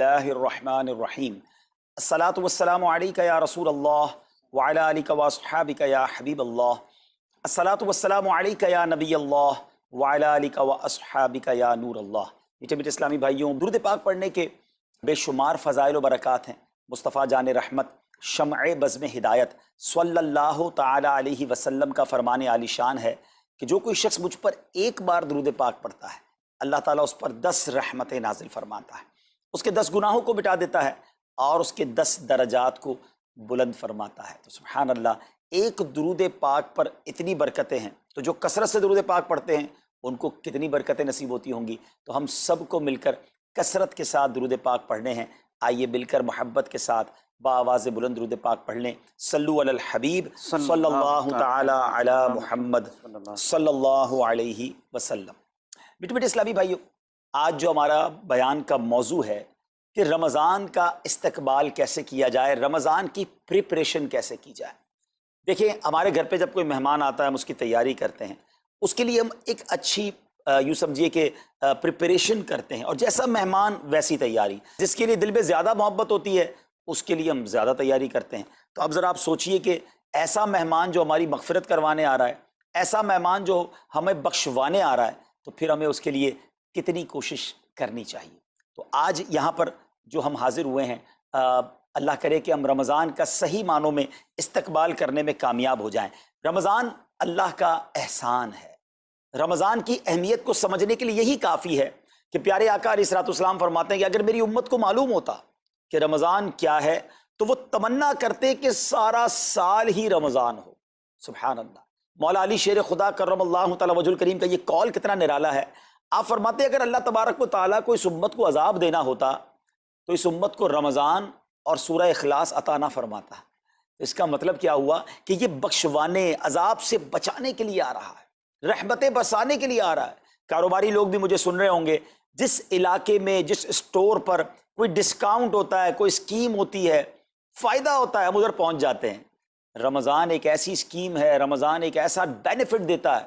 اللہ الرحمن الرحیم الصلاۃ والسلام علیک یا رسول اللہ وعلی آلک واصحابک یا حبیب اللہ الصلاۃ والسلام علیک یا نبی اللہ وعلی آلک واصحابک یا نور اللہ۔ میٹھے میٹھے اسلامی بھائیوں، درود پاک پڑھنے کے بے شمار فضائل و برکات ہیں۔ مصطفیٰ جان رحمت شمع بزم ہدایت صلی اللہ تعالی علیہ وسلم کا فرمان عالی شان ہے کہ جو کوئی شخص مجھ پر ایک بار درود پاک پڑھتا ہے، اللہ تعالیٰ اس پر 10 رحمتیں نازل فرماتا ہے، اس کے 10 گناہوں کو مٹا دیتا ہے اور اس کے 10 درجات کو بلند فرماتا ہے۔ تو سبحان اللہ، ایک درود پاک پر اتنی برکتیں ہیں، تو جو کثرت سے درود پاک پڑھتے ہیں ان کو کتنی برکتیں نصیب ہوتی ہوں گی۔ تو ہم سب کو مل کر کثرت کے ساتھ درود پاک پڑھنے ہیں۔ آئیے مل کر محبت کے ساتھ بآواز بلند درود پاک پڑھ لیں۔ صلو علی الحبیب صلی اللہ تعالی علی محمد صلی اللہ علیہ وسلم۔ میٹھے میٹھے اسلامی بھائیوں، آج جو ہمارا بیان کا موضوع ہے کہ رمضان کا استقبال کیسے کیا جائے، رمضان کی پریپریشن کیسے کی جائے۔ دیکھیں، ہمارے گھر پہ جب کوئی مہمان آتا ہے ہم اس کی تیاری کرتے ہیں، اس کے لیے ہم ایک اچھی یوں سمجھیے کہ پریپریشن کرتے ہیں، اور جیسا مہمان ویسی تیاری۔ جس کے لیے دل میں زیادہ محبت ہوتی ہے اس کے لیے ہم زیادہ تیاری کرتے ہیں۔ تو اب ذرا آپ سوچئے کہ ایسا مہمان جو ہماری مغفرت کروانے آ رہا ہے، ایسا مہمان جو ہمیں بخشوانے آ رہا ہے، تو پھر ہمیں اس کے لیے کتنی کوشش کرنی چاہیے۔ تو آج یہاں پر جو ہم حاضر ہوئے ہیں، اللہ کرے کہ ہم رمضان کا صحیح معنوں میں استقبال کرنے میں کامیاب ہو جائیں۔ رمضان اللہ کا احسان ہے۔ رمضان کی اہمیت کو سمجھنے کے لیے یہی کافی ہے کہ پیارے آقا علیہ الصلوۃ والسلام فرماتے ہیں کہ اگر میری امت کو معلوم ہوتا کہ رمضان کیا ہے تو وہ تمنا کرتے کہ سارا سال ہی رمضان ہو۔ سبحان اللہ، مولا علی شیر خدا کرم اللہ تعالی وجہ الکریم کا یہ قول کتنا نرالا ہے۔ آپ فرماتے ہیں اگر اللہ تبارک و تعالیٰ کو اس امت کو عذاب دینا ہوتا تو اس امت کو رمضان اور سورہ اخلاص عطا نہ فرماتا۔ اس کا مطلب کیا ہوا کہ یہ بخشوانے، عذاب سے بچانے کے لیے آ رہا ہے، رحمتیں برسانے کے لیے آ رہا ہے۔ کاروباری لوگ بھی مجھے سن رہے ہوں گے، جس علاقے میں جس اسٹور پر کوئی ڈسکاؤنٹ ہوتا ہے، کوئی اسکیم ہوتی ہے، فائدہ ہوتا ہے، ہم ادھر پہنچ جاتے ہیں۔ رمضان ایک ایسی اسکیم ہے، رمضان ایک ایسا بینیفٹ دیتا ہے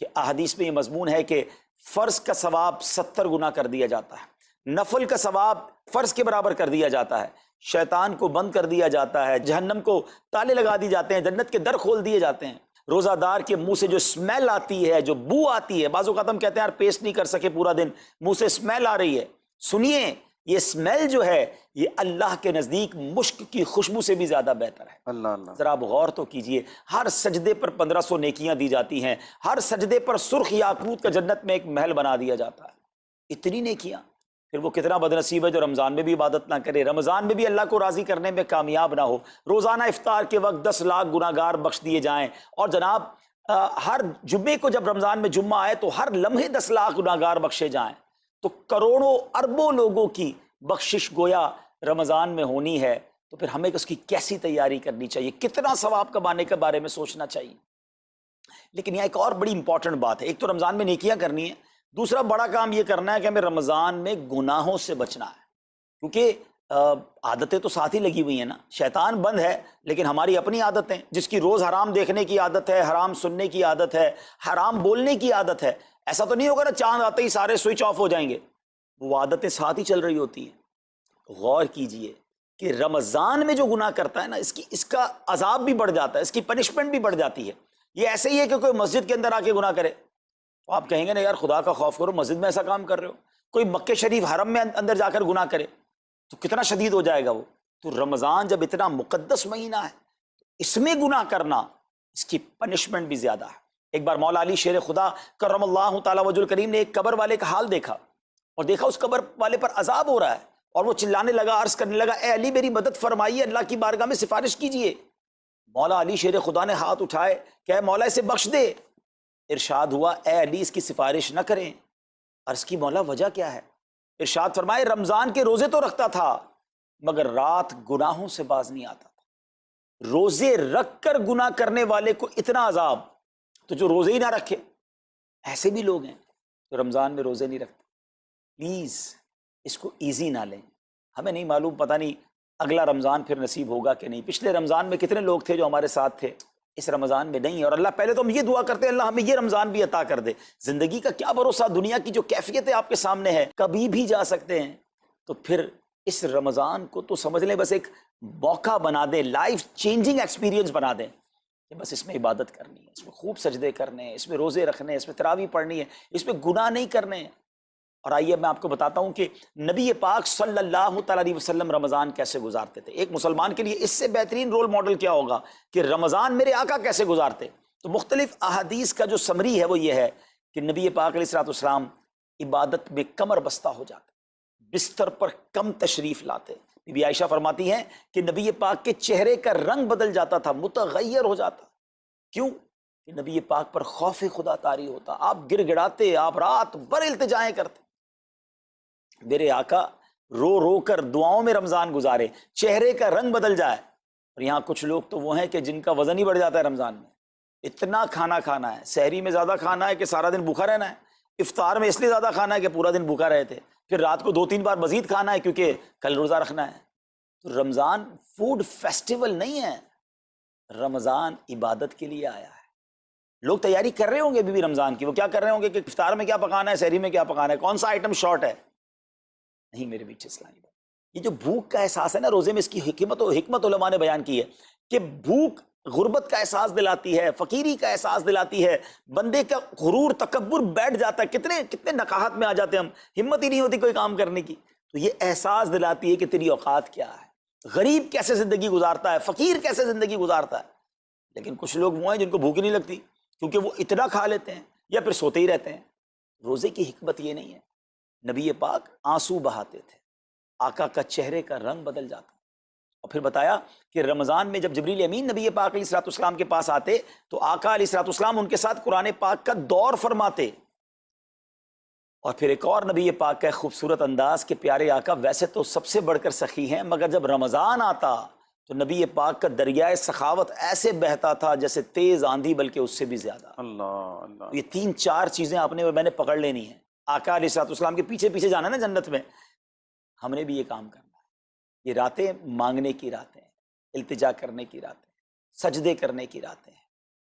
کہ احادیث میں یہ مضمون ہے کہ فرض کا ثواب 70 گنا کر دیا جاتا ہے، نفل کا ثواب فرض کے برابر کر دیا جاتا ہے، شیطان کو بند کر دیا جاتا ہے، جہنم کو تالے لگا دی جاتے ہیں، جنت کے در کھول دیے جاتے ہیں۔ روزہ دار کے منہ سے جو اسمیل آتی ہے، جو بو آتی ہے، بعض اوقات ہم کہتے ہیں یار پیسٹ نہیں کر سکے پورا دن، منہ سے اسمیل آ رہی ہے۔ سنیے، یہ اسمیل جو ہے یہ اللہ کے نزدیک مشک کی خوشبو سے بھی زیادہ بہتر ہے۔ اللہ اللہ، ذرا آپ غور تو کیجئے، ہر سجدے پر 1500 نیکیاں دی جاتی ہیں، ہر سجدے پر سرخ یاقوت کا جنت میں ایک محل بنا دیا جاتا ہے۔ اتنی نیکیاں، پھر وہ کتنا بدنصیب ہے جو رمضان میں بھی عبادت نہ کرے، رمضان میں بھی اللہ کو راضی کرنے میں کامیاب نہ ہو۔ روزانہ افطار کے وقت 10 لاکھ گناہگار بخش دیے جائیں، اور جناب ہر جمعے کو جب رمضان میں جمعہ آئے تو ہر لمحے 10 لاکھ گناہگار بخشے جائیں، تو کروڑوں اربوں لوگوں کی بخشش گویا رمضان میں ہونی ہے۔ تو پھر ہمیں اس کی کیسی تیاری کرنی چاہیے، کتنا ثواب کمانے کے بارے میں سوچنا چاہیے۔ لیکن یہاں ایک اور بڑی امپورٹنٹ بات ہے، ایک تو رمضان میں نیکیاں کرنی ہے، دوسرا بڑا کام یہ کرنا ہے کہ ہمیں رمضان میں گناہوں سے بچنا ہے، کیونکہ عادتیں تو ساتھ ہی لگی ہوئی ہیں نا۔ شیطان بند ہے لیکن ہماری اپنی عادتیں، جس کی روز حرام دیکھنے کی عادت ہے، حرام سننے کی عادت ہے، حرام بولنے کی عادت ہے، ایسا تو نہیں ہوگا نا چاند آتے ہی سارے سوئچ آف ہو جائیں گے، وہ عادتیں ساتھ ہی چل رہی ہوتی ہیں۔ غور کیجئے کہ رمضان میں جو گناہ کرتا ہے نا، اس کا عذاب بھی بڑھ جاتا ہے، اس کی پنشمنٹ بھی بڑھ جاتی ہے۔ یہ ایسے ہی ہے کہ کوئی مسجد کے اندر آ کے گناہ کرے تو آپ کہیں گے نا یار خدا کا خوف کرو، مسجد میں ایسا کام کر رہے ہو۔ کوئی مکہ شریف حرم میں اندر جا کر گناہ کرے تو کتنا شدید ہو جائے گا وہ۔ تو رمضان جب اتنا مقدس مہینہ ہے، اس میں گناہ کرنا، اس کی پنشمنٹ بھی زیادہ ہے۔ ایک بار مولا علی شیر خدا کرم اللہ تعالی وجہ الکریم نے ایک قبر والے کا حال دیکھا، اور دیکھا اس قبر والے پر عذاب ہو رہا ہے، اور وہ چلانے لگا، عرض کرنے لگا اے علی میری مدد فرمائیے، اللہ کی بارگاہ میں سفارش کیجئے۔ مولا علی شیر خدا نے ہاتھ اٹھائے کہ اے مولا اسے بخش دے۔ ارشاد ہوا اے علی اس کی سفارش نہ کریں۔ عرض کی مولا وجہ کیا ہے؟ ارشاد فرمائے رمضان کے روزے تو رکھتا تھا مگر رات گناہوں سے باز نہیں آتا تھا۔ روزے رکھ کر گناہ کرنے والے کو اتنا عذاب، تو جو روزے ہی نہ رکھے، ایسے بھی لوگ ہیں جو رمضان میں روزے نہیں رکھتے۔ پلیز اس کو ایزی نہ لیں۔ ہمیں نہیں معلوم، پتہ نہیں اگلا رمضان پھر نصیب ہوگا کہ نہیں۔ پچھلے رمضان میں کتنے لوگ تھے جو ہمارے ساتھ تھے، اس رمضان میں نہیں ہے۔ اور اللہ پہلے تو ہم یہ دعا کرتے ہیں اللہ ہمیں یہ رمضان بھی عطا کر دے۔ زندگی کا کیا بھروسہ، دنیا کی جو کیفیت آپ کے سامنے ہے کبھی بھی جا سکتے ہیں، تو پھر اس رمضان کو تو سمجھ لیں بس ایک موقع بنا دیں، لائف چینجنگ ایکسپیرینس بنا دیں کہ بس اس میں عبادت کرنی ہے، اس میں خوب سجدے کرنے ہیں، اس میں روزے رکھنے ہیں، اس میں تراویح پڑھنی ہے، اس میں گناہ نہیں کرنے ہیں۔ اور آئیے میں آپ کو بتاتا ہوں کہ نبی پاک صلی اللہ تعالیٰ علیہ وسلم رمضان کیسے گزارتے تھے۔ ایک مسلمان کے لیے اس سے بہترین رول ماڈل کیا ہوگا کہ رمضان میرے آقا کیسے گزارتے۔ تو مختلف احادیث کا جو سمری ہے وہ یہ ہے کہ نبی پاک علیہ السلام عبادت میں کمر بستہ ہو جاتے، بستر پر کم تشریف لاتے۔ بی بی عائشہ فرماتی ہیں کہ نبی پاک کے چہرے کا رنگ بدل جاتا تھا، متغیر ہو جاتا۔ کیوں؟ کہ نبی پاک پر خوف خدا طاری ہوتا، آپ گر گڑاتے، آپ رات بھر التجائیں کرتے۔ میرے آقا رو رو کر دعاؤں میں رمضان گزارے، چہرے کا رنگ بدل جائے۔ اور یہاں کچھ لوگ تو وہ ہیں کہ جن کا وزن ہی بڑھ جاتا ہے رمضان میں، اتنا کھانا کھانا ہے، سحری میں زیادہ کھانا ہے کہ سارا دن بھوکا رہنا ہے، افطار میں اس لیے زیادہ کھانا ہے کہ پورا دن بھوکا رہے تھے، پھر رات کو 2-3 بار مزید کھانا ہے کیونکہ کل روزہ رکھنا ہے۔ تو رمضان فوڈ فیسٹیول نہیں ہے، رمضان عبادت کے لیے آیا ہے۔ لوگ تیاری کر رہے ہوں گے بھی رمضان کی، وہ کیا کر رہے ہوں گے کہ افطار میں کیا پکانا ہے، سحری میں کیا پکانا ہے، کون سا آئٹم شارٹ ہے۔ نہیں میرے بیچ اسلامی بات، یہ جو بھوک کا احساس ہے نا روزے میں، اس کی حکمت علماء نے بیان کی ہے کہ بھوک غربت کا احساس دلاتی ہے، فقیری کا احساس دلاتی ہے، بندے کا غرور تکبر بیٹھ جاتا ہے، کتنے نقاہت میں آ جاتے ہیں ہم، ہمت ہی نہیں ہوتی کوئی کام کرنے کی۔ تو یہ احساس دلاتی ہے کہ تیری اوقات کیا ہے، غریب کیسے زندگی گزارتا ہے، فقیر کیسے زندگی گزارتا ہے۔ لیکن کچھ لوگ وہ ہیں جن کو بھوک ہی نہیں لگتی کیونکہ وہ اتنا کھا لیتے ہیں یا پھر سوتے ہی رہتے ہیں۔ روزے کی حکمت یہ نہیں ہے، نبی پاک آنسو بہاتے تھے، آقا کا چہرے کا رنگ بدل جاتا۔ اور پھر بتایا کہ رمضان میں جب جبریل امین نبی پاک علیہ الصلوۃ والسلام کے پاس آتے تو آقا علیہ الصلوۃ والسلام ان کے ساتھ قرآن پاک کا دور فرماتے۔ اور پھر ایک اور نبی پاک کا خوبصورت انداز کہ پیارے آقا ویسے تو سب سے بڑھ کر سخی ہیں، مگر جب رمضان آتا تو نبی پاک کا دریائے سخاوت ایسے بہتا تھا جیسے تیز آندھی، بلکہ اس سے بھی زیادہ۔ اللہ اللہ، یہ 3-4 چیزیں آپ نے میں نے پکڑ لینی ہیں۔ آقا علیہ الصلوۃ والسلام کے پیچھے پیچھے جانا نا جنت میں، ہم نے بھی یہ کام کرنا ہے۔ یہ راتیں مانگنے کی راتیں ہیں، التجا کرنے کی راتیں، سجدے کرنے کی راتیں ہیں۔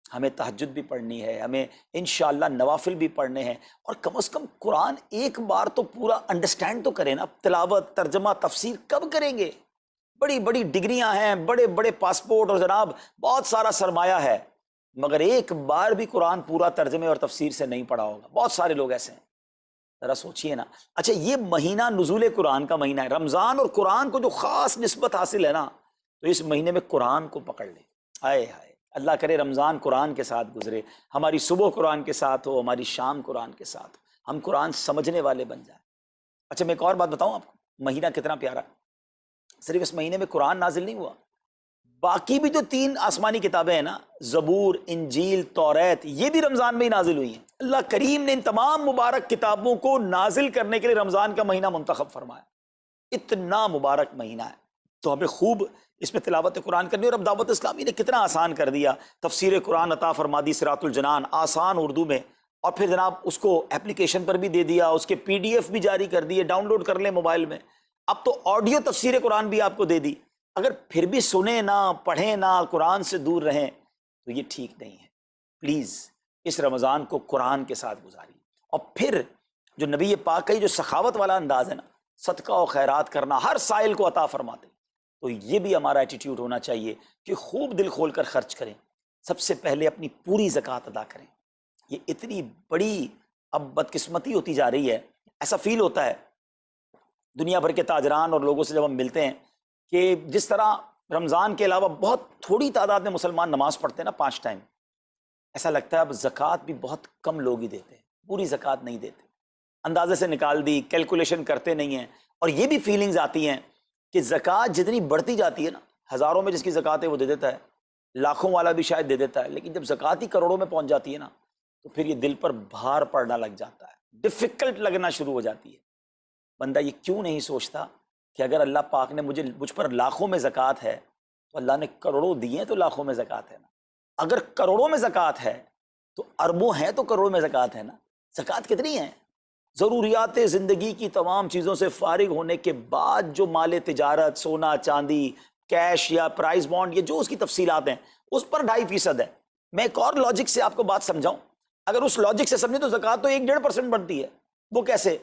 ہمیں تہجد بھی پڑھنی ہے، ہمیں انشاءاللہ نوافل بھی پڑھنے ہیں، اور کم از کم قرآن ایک بار تو پورا انڈرسٹینڈ تو کریں نا۔ تلاوت، ترجمہ، تفسیر کب کریں گے؟ بڑی بڑی ڈگریاں ہیں، بڑے بڑے پاسپورٹ اور جناب بہت سارا سرمایہ ہے، مگر ایک بار بھی قرآن پورا ترجمے اور تفسیر سے نہیں پڑھا ہوگا۔ بہت سارے لوگ ایسے ہیں، ذرا سوچئے نا۔ اچھا یہ مہینہ نزول قرآن کا مہینہ ہے، رمضان اور قرآن کو جو خاص نسبت حاصل ہے نا، تو اس مہینے میں قرآن کو پکڑ لیں۔ ہائے ہائے، اللہ کرے رمضان قرآن کے ساتھ گزرے، ہماری صبح قرآن کے ساتھ ہو، ہماری شام قرآن کے ساتھ ہو، ہم قرآن سمجھنے والے بن جائیں۔ اچھا میں ایک اور بات بتاؤں آپ کو، مہینہ کتنا پیارا ہے۔ صرف اس مہینے میں قرآن نازل نہیں ہوا، باقی بھی جو 3 آسمانی کتابیں ہیں نا، زبور، انجیل، توریت، یہ بھی رمضان میں ہی نازل ہوئی ہیں۔ اللہ کریم نے ان تمام مبارک کتابوں کو نازل کرنے کے لیے رمضان کا مہینہ منتخب فرمایا۔ اتنا مبارک مہینہ ہے تو ہمیں خوب اس میں تلاوت قرآن کرنی۔ اور اب دعوت اسلامی نے کتنا آسان کر دیا، تفسیر قرآن عطا فرما دی، صراط الجنان آسان اردو میں، اور پھر جناب اس کو اپلیکیشن پر بھی دے دیا، اس کے PDF بھی جاری کر دیے، ڈاؤن لوڈ کر لیں موبائل میں۔ اب تو آڈیو تفسیر قرآن بھی آپ کو دے دی۔ اگر پھر بھی سنیں نہ، پڑھیں نہ، قرآن سے دور رہیں تو یہ ٹھیک نہیں ہے۔ پلیز اس رمضان کو قرآن کے ساتھ گزاریے۔ اور پھر جو نبی پاک کا یہ جو سخاوت والا انداز ہے نا، صدقہ و خیرات کرنا، ہر سائل کو عطا فرماتے، تو یہ بھی ہمارا ایٹیٹیوڈ ہونا چاہیے کہ خوب دل کھول کر خرچ کریں۔ سب سے پہلے اپنی پوری زکوٰۃ ادا کریں۔ یہ اتنی بڑی اب بدقسمتی ہوتی جا رہی ہے، ایسا فیل ہوتا ہے دنیا بھر کے تاجران اور لوگوں سے جب ہم ملتے ہیں کہ جس طرح رمضان کے علاوہ بہت تھوڑی تعداد میں مسلمان نماز پڑھتے ہیں نا 5 ٹائم، ایسا لگتا ہے اب زکوٰۃ بھی بہت کم لوگ ہی دیتے ہیں، پوری زکوٰۃ نہیں دیتے، اندازے سے نکال دی، کیلکولیشن کرتے نہیں ہیں۔ اور یہ بھی فیلنگز آتی ہیں کہ زکوٰۃ جتنی بڑھتی جاتی ہے نا، ہزاروں میں جس کی زکوٰۃ ہے وہ دے دیتا ہے، لاکھوں والا بھی شاید دے دیتا ہے، لیکن جب زکوٰۃ ہی کروڑوں میں پہنچ جاتی ہے نا، تو پھر یہ دل پر بھار پڑنا لگ جاتا ہے، ڈیفیکلٹ لگنا شروع ہو جاتی ہے۔ بندہ یہ کیوں نہیں سوچتا کہ اگر اللہ پاک نے مجھ پر لاکھوں میں زکوٰۃ ہے تو اللہ نے کروڑوں دیے تو لاکھوں میں زکوٰۃ ہے نا، اگر کروڑوں میں زکوٰۃ ہے تو اربوں ہیں تو کروڑوں میں زکوٰۃ ہے نا۔ زکوٰۃ کتنی ہے؟ ضروریات زندگی کی تمام چیزوں سے فارغ ہونے کے بعد جو مال تجارت، سونا چاندی، کیش یا پرائز بانڈ، یہ جو اس کی تفصیلات ہیں، اس پر 2.5% ہے۔ میں ایک اور لاجک سے آپ کو بات سمجھاؤں، اگر اس لاجک سے سمجھیں تو زکوٰۃ تو 1-1.5% بنتی ہے۔ وہ کیسے؟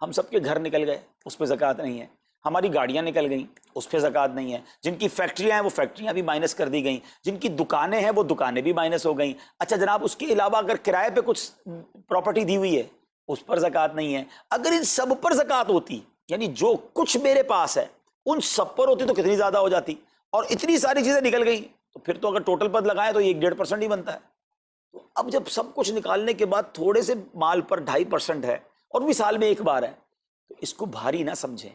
ہم سب کے گھر نکل گئے، اس پہ زکوٰۃ نہیں ہے۔ ہماری گاڑیاں نکل گئیں اس پہ زکوٰۃ نہیں ہے، جن کی فیکٹریاں ہیں وہ فیکٹریاں بھی مائنس کر دی گئیں، جن کی دکانیں ہیں وہ دکانیں بھی مائنس ہو گئیں۔ اچھا جناب اس کے علاوہ اگر کرائے پہ کچھ پراپرٹی دی ہوئی ہے اس پر زکوٰۃ نہیں ہے۔ اگر ان سب پر زکوٰۃ ہوتی، یعنی جو کچھ میرے پاس ہے ان سب پر ہوتی تو کتنی زیادہ ہو جاتی، اور اتنی ساری چیزیں نکل گئیں تو پھر تو اگر ٹوٹل پر لگائیں تو یہ 1.5% ہی بنتا ہے۔ تو اب جب سب کچھ نکالنے کے بعد تھوڑے سے مال پر 2.5% ہے اور بھی سال میں ایک بار ہے، تو اس کو بھاری نہ سمجھیں،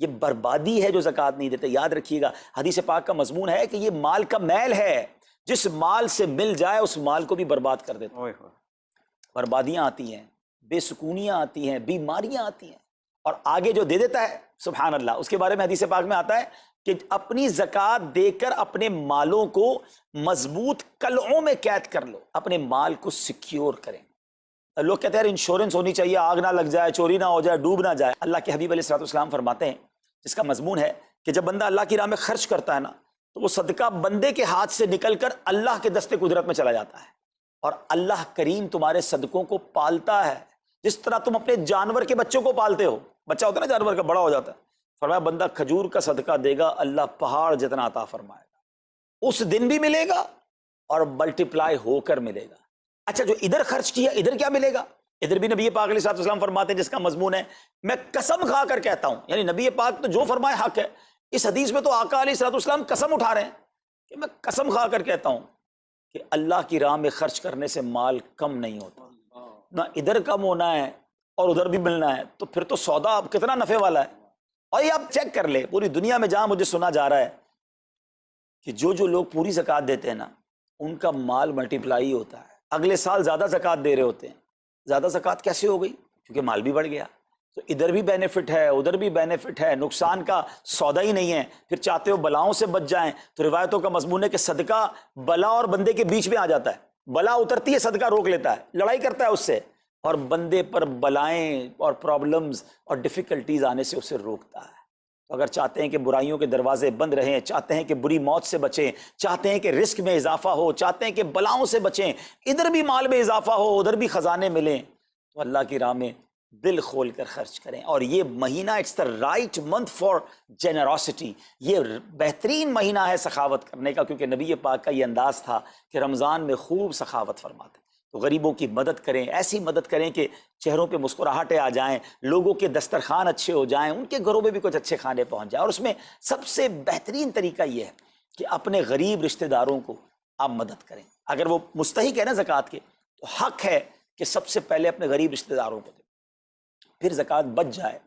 یہ بربادی ہے جو زکوٰۃ نہیں دیتے۔ یاد رکھیے گا حدیث پاک کا مضمون ہے کہ یہ مال کا میل ہے، جس مال سے مل جائے اس مال کو بھی برباد کر دیتا ہے۔ بربادیاں آتی ہیں، بے سکونیاں آتی ہیں، بیماریاں آتی ہیں، اور آگے جو دے دیتا ہے سبحان اللہ، اس کے بارے میں حدیث پاک میں آتا ہے کہ اپنی زکوٰۃ دے کر اپنے مالوں کو مضبوط قلعوں میں قید کر لو، اپنے مال کو سیکیور کریں۔ لوگ کہتے ہیں انشورنس ہونی چاہیے، آگ نہ لگ جائے، چوری نہ ہو جائے، ڈوب نہ جائے۔ اللہ کے حبیب علیہ الصلوۃ والسلام فرماتے ہیں، جس کا مضمون ہے کہ جب بندہ اللہ کی راہ میں خرچ کرتا ہے نا تو وہ صدقہ بندے کے ہاتھ سے نکل کر اللہ کے دستے قدرت میں چلا جاتا ہے، اور اللہ کریم تمہارے صدقوں کو پالتا ہے جس طرح تم اپنے جانور کے بچوں کو پالتے ہو۔ بچہ ہوتا ہے نا جانور کا، بڑا ہو جاتا ہے، فرمایا بندہ کھجور کا صدقہ دے گا اللہ پہاڑ جتنا عطا فرمائے گا، اس دن بھی ملے گا اور ملٹیپلائی ہو کر ملے گا۔ اچھا جو ادھر خرچ کیا ادھر کیا ملے گا؟ ادھر بھی نبی پاک علیہ الصلوۃ والسلام فرماتے ہیں، جس کا مضمون ہے میں قسم کھا کر کہتا ہوں، یعنی نبی پاک تو جو فرمائے حق ہے۔ اس حدیث میں تو آقا علیہ الصلوۃ والسلام قسم اٹھا رہے ہیں کہ میں قسم کھا کر کہتا ہوں کہ اللہ کی راہ میں خرچ کرنے سے مال کم نہیں ہوتا، نہ ادھر کم ہونا ہے اور ادھر بھی ملنا ہے، تو پھر تو سودا اب کتنا نفع والا ہے۔ اور یہ آپ چیک کر لیں پوری دنیا میں جہاں مجھے سنا جا رہا ہے کہ جو لوگ پوری زکوٰۃ دیتے ہیں نا ان کا مال ملٹیپلائی ہوتا ہے، اگلے سال زیادہ زکوٰۃ دے رہے ہوتے ہیں۔ زیادہ زکوٰۃ کیسے ہو گئی؟ کیونکہ مال بھی بڑھ گیا، تو ادھر بھی بینیفٹ ہے ادھر بھی بینیفٹ ہے، نقصان کا سودا ہی نہیں ہے۔ پھر چاہتے ہو بلاؤں سے بچ جائیں تو روایتوں کا مضمون ہے کہ صدقہ بلا اور بندے کے بیچ میں آ جاتا ہے، بلا اترتی ہے صدقہ روک لیتا ہے، لڑائی کرتا ہے اس سے، اور بندے پر بلائیں اور پرابلمز اور ڈیفیکلٹیز آنے سے اسے روکتا ہے۔ تو اگر چاہتے ہیں کہ برائیوں کے دروازے بند رہیں، چاہتے ہیں کہ بری موت سے بچیں، چاہتے ہیں کہ رزق میں اضافہ ہو، چاہتے ہیں کہ بلاؤں سے بچیں، ادھر بھی مال میں اضافہ ہو ادھر بھی خزانے ملیں، تو اللہ کی راہ میں دل کھول کر خرچ کریں۔ اور یہ مہینہ it's the right month for generosity, یہ بہترین مہینہ ہے سخاوت کرنے کا، کیونکہ نبی پاک کا یہ انداز تھا کہ رمضان میں خوب سخاوت فرماتے۔ تو غریبوں کی مدد کریں، ایسی مدد کریں کہ چہروں پہ مسکراہٹیں آ جائیں، لوگوں کے دسترخوان اچھے ہو جائیں، ان کے گھروں میں بھی کچھ اچھے کھانے پہنچ جائیں۔ اور اس میں سب سے بہترین طریقہ یہ ہے کہ اپنے غریب رشتہ داروں کو آپ مدد کریں۔ اگر وہ مستحق ہے نا زکوٰۃ کے تو حق ہے کہ سب سے پہلے اپنے غریب رشتہ داروں کو دیں، پھر زکوٰۃ بچ جائے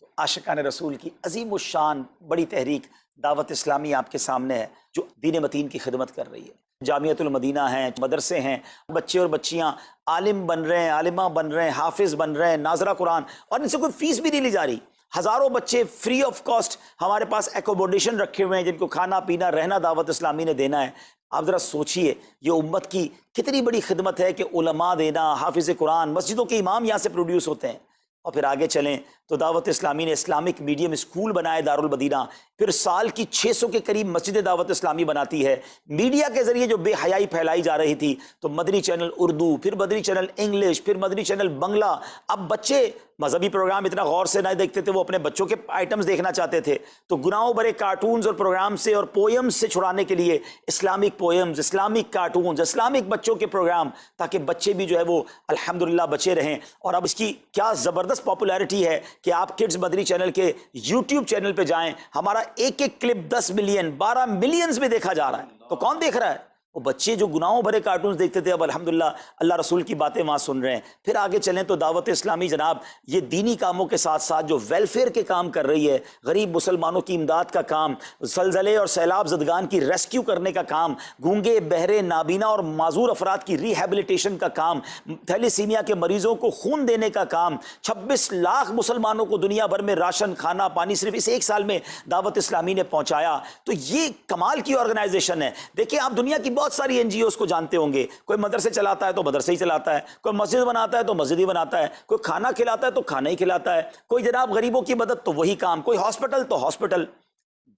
تو عاشقان رسول کی عظیم الشان بڑی تحریک دعوت اسلامی آپ کے سامنے ہے، جو دین متین کی خدمت کر رہی ہے۔ جامعۃ المدینہ ہیں، مدرسے ہیں، بچے اور بچیاں عالم بن رہے ہیں، عالمہ بن رہے ہیں، حافظ بن رہے ہیں، ناظرہ قرآن، اور ان سے کوئی فیس بھی نہیں لی جا رہی۔ ہزاروں بچے فری آف کاسٹ ہمارے پاس ایکوموڈیشن رکھے ہوئے ہیں، جن کو کھانا پینا رہنا دعوت اسلامی نے دینا ہے۔ آپ ذرا سوچئے یہ امت کی کتنی بڑی خدمت ہے کہ علماء دینا، حافظ قرآن، مسجدوں کے امام یہاں سے پروڈیوس ہوتے ہیں۔ اور پھر آگے چلیں تو دعوت اسلامی نے اسلامک میڈیم اسکول بنائے دارالمدینہ، پھر سال کی 600 کے قریب مسجد دعوت اسلامی بناتی ہے۔ میڈیا کے ذریعے جو بے حیائی پھیلائی جا رہی تھی، تو مدنی چینل اردو، پھر مدنی چینل انگلش، پھر مدنی چینل بنگلہ۔ اب بچے مذہبی پروگرام اتنا غور سے نہیں دیکھتے تھے، وہ اپنے بچوں کے آئٹمز دیکھنا چاہتے تھے، تو گناہوں بھرے کارٹونز اور پروگرام سے اور پوئمز سے چھڑانے کے لیے Islamic poems, Islamic cartoons, Islamic بچوں کے پروگرام، تاکہ بچے بھی جو ہے وہ الحمدللہ بچے رہیں۔ اور اب اس کی کیا زبردست پاپولیرٹی ہے کہ آپ کڈز مدنی چینل کے یوٹیوب چینل پہ جائیں، ہمارا ایک ایک کلپ 10 ملین 12 ملینز میں دیکھا جا رہا ہے۔ تو کون دیکھ رہا ہے؟ وہ بچے جو گناہوں بھرے کارٹونز دیکھتے تھے، اب الحمدللہ اللہ رسول کی باتیں وہاں سن رہے ہیں۔ پھر آگے چلیں تو دعوت اسلامی جناب یہ دینی کاموں کے ساتھ ساتھ جو ویلفیئر کے کام کر رہی ہے، غریب مسلمانوں کی امداد کا کام، زلزلے اور سیلاب زدگان کی ریسکیو کرنے کا کام، گونگے بہرے نابینا اور معذور افراد کی ریہیبلیٹیشن کا کام، تھیلیسیمیا کے مریضوں کو خون دینے کا کام، 26 لاکھ مسلمانوں کو دنیا بھر میں راشن، کھانا، پانی صرف اس ایک سال میں دعوت اسلامی نے پہنچایا۔ تو یہ کمال کی آرگنائزیشن ہے۔ دیکھیں آپ دنیا کی بہت ساری این جی اوز کو جانتے ہوں گے، کوئی مدرسے چلاتا ہے تو مدرسے ہی چلاتا ہے، کوئی مسجد بناتا ہے تو مسجد ہی بناتا ہے، کوئی کھانا کھلاتا ہے تو کھانا ہی کھلاتا ہے، کوئی جناب غریبوں کی مدد تو وہی کام، کوئی ہاسپٹل تو ہاسپٹل۔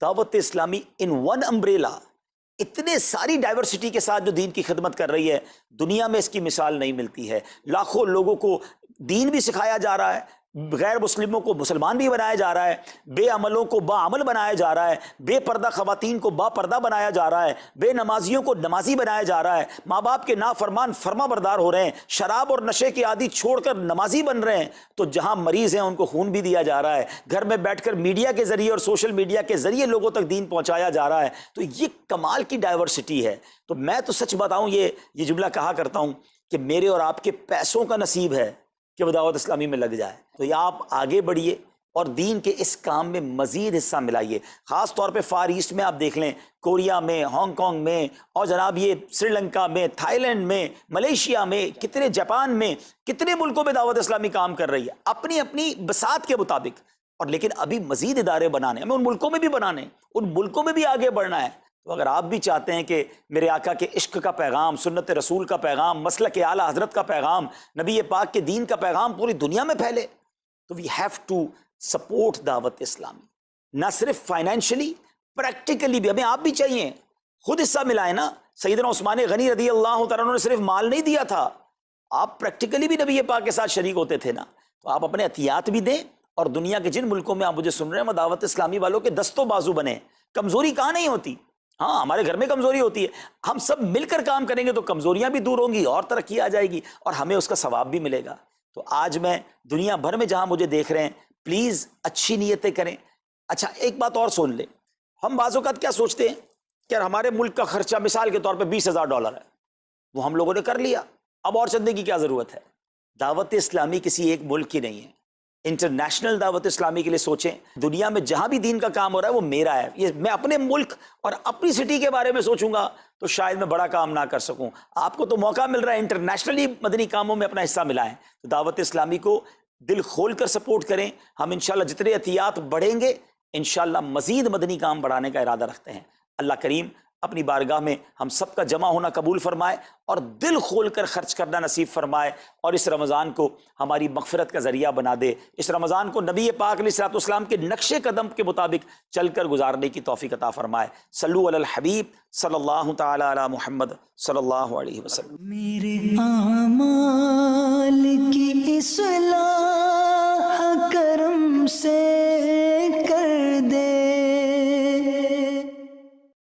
دعوت اسلامی ان ون امبریلا اتنے ساری ڈائیورسٹی کے ساتھ جو دین کی خدمت کر رہی ہے، دنیا میں اس کی مثال نہیں ملتی ہے۔ لاکھوں لوگوں کو دین بھی سکھایا جا رہا ہے، غیر مسلموں کو مسلمان بھی بنایا جا رہا ہے، بے عملوں کو باعمل بنایا جا رہا ہے، بے پردہ خواتین کو با پردہ بنایا جا رہا ہے، بے نمازیوں کو نمازی بنایا جا رہا ہے، ماں باپ کے نافرمان فرما بردار ہو رہے ہیں، شراب اور نشے کے عادی چھوڑ کر نمازی بن رہے ہیں، تو جہاں مریض ہیں ان کو خون بھی دیا جا رہا ہے، گھر میں بیٹھ کر میڈیا کے ذریعے اور سوشل میڈیا کے ذریعے لوگوں تک دین پہنچایا جا رہا ہے۔ تو یہ کمال کی ڈائیورسٹی ہے۔ تو میں تو سچ بتاؤں، یہ جملہ کہا کرتا ہوں کہ میرے اور آپ کے پیسوں کا نصیب ہے کہ وہ دعوت اسلامی میں لگ جائے۔ تو یہ آپ آگے بڑھیے اور دین کے اس کام میں مزید حصہ ملائیے۔ خاص طور پہ فار ایسٹ میں آپ دیکھ لیں، کوریا میں، ہانگ کانگ میں، اور جناب یہ سری لنکا میں، تھائی لینڈ میں، ملیشیا میں، کتنے جاپان میں، کتنے ملکوں میں دعوت اسلامی کام کر رہی ہے اپنی اپنی بساط کے مطابق۔ اور لیکن ابھی مزید ادارے بنانے ہیں، ہمیں ان ملکوں میں بھی بنانے ہیں، ان ملکوں میں بھی آگے بڑھنا ہے۔ تو اگر آپ بھی چاہتے ہیں کہ میرے آقا کے عشق کا پیغام، سنت رسول کا پیغام، مسلک اعلیٰ حضرت کا پیغام، نبی پاک کے دین کا پیغام پوری دنیا میں پھیلے، تو وی ہیو ٹو سپورٹ دعوت اسلامی، نہ صرف فائنینشلی، پریکٹیکلی بھی۔ ہمیں آپ بھی چاہیے، خود حصہ ملائیں نا۔ سیدنا عثمان غنی رضی اللہ تعالیٰ عنہ نے صرف مال نہیں دیا تھا، آپ پریکٹیکلی بھی نبی پاک کے ساتھ شریک ہوتے تھے نا۔ تو آپ اپنے عطیات بھی دیں، اور دنیا کے جن ملکوں میں آپ مجھے سن رہے ہیں، وہ دعوت اسلامی والوں کے دست و بازو بنے۔ کمزوری کہاں نہیں ہوتی، ہاں ہمارے گھر میں کمزوری ہوتی ہے، ہم سب مل کر کام کریں گے تو کمزوریاں بھی دور ہوں گی اور ترقی آ جائے گی، اور ہمیں اس کا ثواب بھی ملے گا۔ تو آج میں دنیا بھر میں جہاں مجھے دیکھ رہے ہیں، پلیز اچھی نیتیں کریں۔ اچھا ایک بات اور سن لیں، ہم بعض اوقات کیا سوچتے ہیں کہ ہمارے ملک کا خرچہ مثال کے طور پہ $20,000 ہے، وہ ہم لوگوں نے کر لیا، اب اور چندے کی کیا ضرورت ہے؟ دعوت اسلامی کسی ایک ملک کی نہیں ہے، انٹرنیشنل دعوت اسلامی کے لیے سوچیں۔ دنیا میں جہاں بھی دین کا کام ہو رہا ہے وہ میرا ہے، یہ میں اپنے ملک اور اپنی سٹی کے بارے میں سوچوں گا تو شاید میں بڑا کام نہ کر سکوں۔ آپ کو تو موقع مل رہا ہے انٹرنیشنلی مدنی کاموں میں اپنا حصہ ملائیں، تو دعوت اسلامی کو دل کھول کر سپورٹ کریں۔ ہم انشاءاللہ جتنے عطیات بڑھیں گے، انشاءاللہ مزید مدنی کام بڑھانے کا ارادہ رکھتے ہیں۔ اللہ کریم اپنی بارگاہ میں ہم سب کا جمع ہونا قبول فرمائے اور دل کھول کر خرچ کرنا نصیب فرمائے، اور اس رمضان کو ہماری مغفرت کا ذریعہ بنا دے۔ اس رمضان کو نبی پاک علیہ الصلوۃ والسلام کے نقش قدم کے مطابق چل کر گزارنے کی توفیق عطا فرمائے۔ صلو علی الحبیب صلی اللہ تعالی علی محمد صلی اللہ علیہ وسلم۔ میرے اعمال